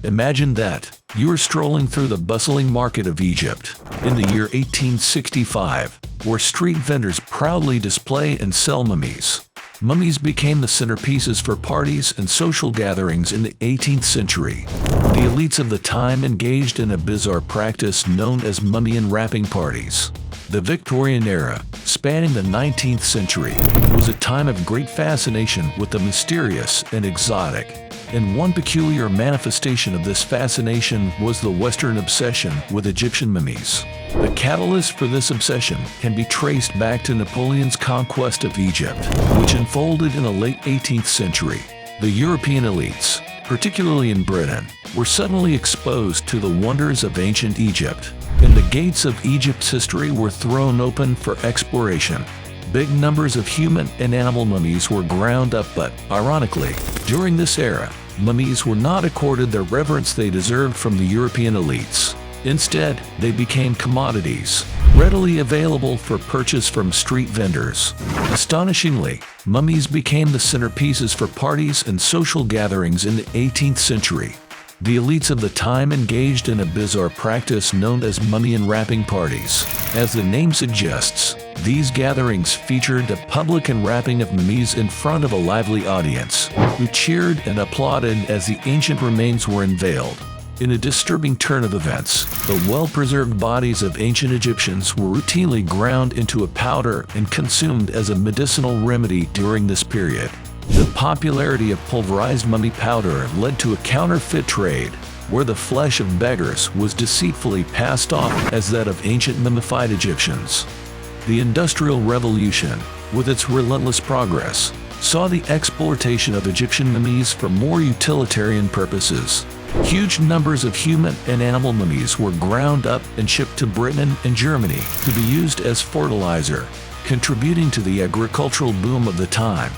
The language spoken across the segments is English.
Imagine that. You are strolling through the bustling market of Egypt in the year 1865, where street vendors proudly display and sell mummies. Mummies became the centerpieces for parties and social gatherings in the 18th century. The elites of the time engaged in a bizarre practice known as mummy unwrapping parties. The Victorian era, spanning the 19th century, was a time of great fascination with the mysterious and exotic. And one peculiar manifestation of this fascination was the Western obsession with Egyptian mummies. The catalyst for this obsession can be traced back to Napoleon's conquest of Egypt, which unfolded in the late 18th century. The European elites, particularly in Britain, were suddenly exposed to the wonders of ancient Egypt, and the gates of Egypt's history were thrown open for exploration. Big numbers of human and animal mummies were ground up, but, ironically, during this era, mummies were not accorded the reverence they deserved from the European elites. Instead, they became commodities, readily available for purchase from street vendors. Astonishingly, mummies became the centerpieces for parties and social gatherings in the 18th century. The elites of the time engaged in a bizarre practice known as mummy unwrapping parties. As the name suggests, these gatherings featured the public unwrapping of mummies in front of a lively audience, who cheered and applauded as the ancient remains were unveiled. In a disturbing turn of events, the well-preserved bodies of ancient Egyptians were routinely ground into a powder and consumed as a medicinal remedy during this period. The popularity of pulverized mummy powder led to a counterfeit trade, where the flesh of beggars was deceitfully passed off as that of ancient mummified Egyptians. The Industrial Revolution, with its relentless progress, saw the exploitation of Egyptian mummies for more utilitarian purposes. Huge numbers of human and animal mummies were ground up and shipped to Britain and Germany to be used as fertilizer, contributing to the agricultural boom of the time.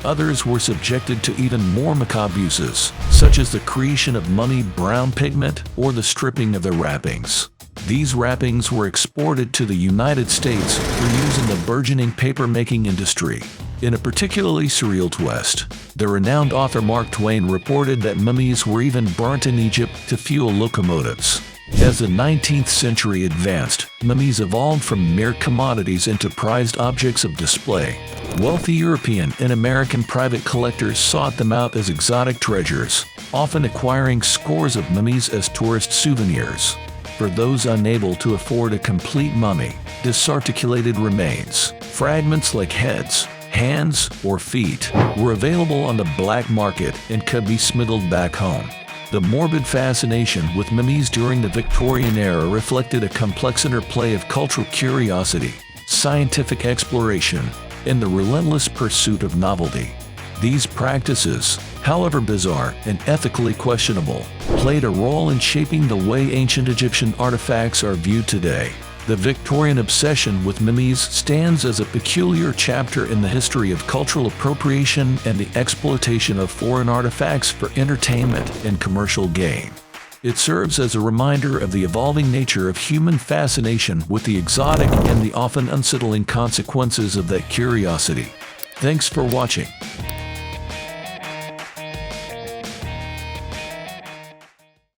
Others were subjected to even more macabre uses, such as the creation of mummy brown pigment or the stripping of their wrappings. These wrappings were exported to the United States for use in the burgeoning paper-making industry. In a particularly surreal twist, the renowned author Mark Twain reported that mummies were even burnt in Egypt to fuel locomotives. As the 19th century advanced, mummies evolved from mere commodities into prized objects of display. Wealthy European and American private collectors sought them out as exotic treasures, often acquiring scores of mummies as tourist souvenirs. For those unable to afford a complete mummy, disarticulated remains, fragments like heads, hands, or feet, were available on the black market and could be smuggled back home. The morbid fascination with mummies during the Victorian era reflected a complex interplay of cultural curiosity, scientific exploration, and the relentless pursuit of novelty. These practices, however bizarre and ethically questionable, played a role in shaping the way ancient Egyptian artifacts are viewed today. The Victorian obsession with mummies stands as a peculiar chapter in the history of cultural appropriation and the exploitation of foreign artifacts for entertainment and commercial gain. It serves as a reminder of the evolving nature of human fascination with the exotic and the often unsettling consequences of that curiosity. Thanks for watching.